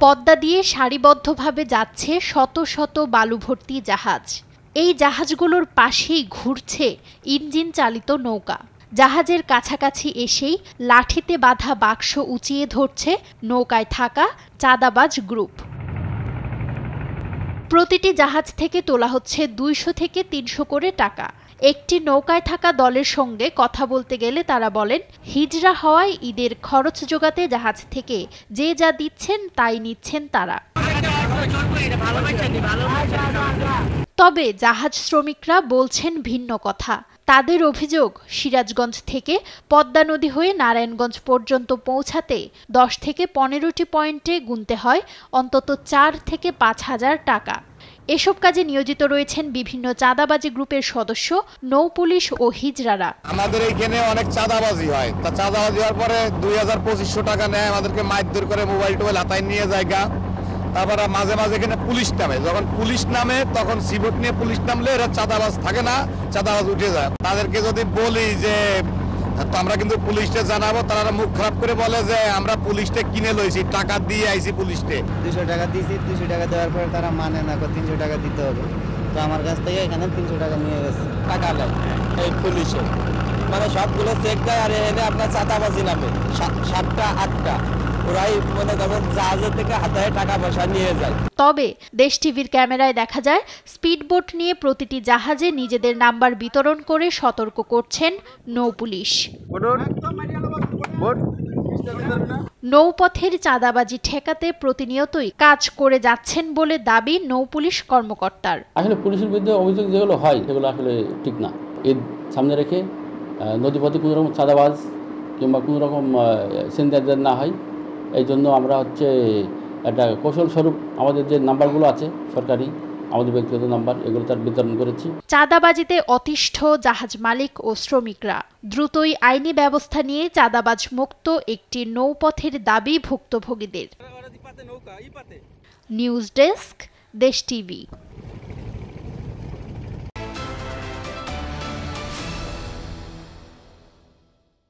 পদ্মা দিয়ে সারিবদ্ধভাবে যাচ্ছে শত শত বালুভর্তি জাহাজ। এই জাহাজগুলোর পাশেই ঘুরছে ইঞ্জিন চালিত নৌকা। জাহাজের কাছাকাছি এসেই লাঠিতে বাঁধা বাক্স উঁচিয়ে ধরছে নৌকায় থাকা চাঁদাবাজ গ্রুপ। প্রতিটি জাহাজ থেকে তোলা হচ্ছে 200 থেকে 300 করে টাকা। একটি নৌকায় থাকা দলের সঙ্গে কথা বলতে গেলে তারা বলেন, হিজরা হওয়ায় ঈদের খরচ জোগাতে জাহাজ থেকে যে যা দিচ্ছেন তাই নিচ্ছেন তারা। তবে জাহাজ শ্রমিকরা বলছেন ভিন্ন কথা। তাদের অভিযোগ, সিরাজগঞ্জ থেকে পদ্মা নদী হয়ে নারায়ণগঞ্জ পর্যন্ত পৌঁছাতে 10 থেকে 15টি পয়েন্টে গুনতে হয় অন্তত 4 থেকে 5 হাজার টাকা। এসব কাজে নিয়োজিত রয়েছেন বিভিন্ন চাঁদাবাজি গ্রুপের সদস্য, নৌপুলিশ ও হিজড়ারা। আমাদের এইখানে অনেক চাঁদাবাজি হয়। তা চাঁদাবাজি হওয়ার পরে 2000-2500 টাকা নেয়, আমাদেরকে মারধর করে, মোবাইল টোবাইল হাতায় নিয়ে জায়গা। তারপরে মাঝে মাঝে এখানে পুলিশ নামে, যখন পুলিশ নামে তখন সিবোট নিয়ে পুলিশ নামলে এরা চাঁদাবাজ থাকে না, চাঁদাবাজ উঠে যায়। তাদেরকে যদি বলি যে তো আমরা কিন্তু পুলিশকে জানাবো, তারা মুখ খারাপ করে বলে যে আমরা পুলিশকে কিনে লইছি, টাকা দিয়ে আইছি পুলিশকে। 200 টাকা দিয়েছি, 200 টাকা দেওয়ার পরে তারা মানে না, 300 টাকা দিতে হবে। তো আমার কাছ থেকে এখানে 300 টাকা নিয়ে গেছে। টাকা নেয় এই পুলিশে, মানে সবগুলো চেক দেয়। আর এখানে আপনার চাঁদাবাজি নামে 7টা 8টা ওরাই মনে করেন জাহাজের থেকে হাতে টাকা পয়সা নিয়ে যায়। তবে দেশ টিভির ক্যামেরায় দেখা যায় স্পিডবোট নিয়ে প্রতিটি জাহাজে নিজেদের নাম্বার বিতরণ করে সতর্ক করছেন নৌপুলিশ। নৌপথের চাঁদাবাজি ঠেকাতে প্রতিনিয়তই কাজ করে যাচ্ছেন বলে দাবি নৌপুলিশ কর্মকর্তার। আসলে পুলিশের বিরুদ্ধে অভিযোগ যেগুলো হয় সেগুলো আসলে ঠিক না। এর সামনে রেখে নদীপথে কোনো রকম চাঁদাবাজ কিংবা কোনো রকম সেন্দার না হয়, এই জন্য আমরা একটা কৌশল স্বরূপ আমাদের যে নাম্বারগুলো আছে সরকারি, আমাদের ব্যক্তিগত নাম্বার, এগুলো তার বিতরণ করেছি। চাঁদাবাজিতে অতিষ্ঠ জাহাজ মালিক ও শ্রমিকরা দ্রুতই আইনি ব্যবস্থা নিয়ে চাঁদাবাজ মুক্ত একটি নৌপথের দাবি ভুক্তভোগীদের। নিউজ ডেস্ক, দেশ টিভি।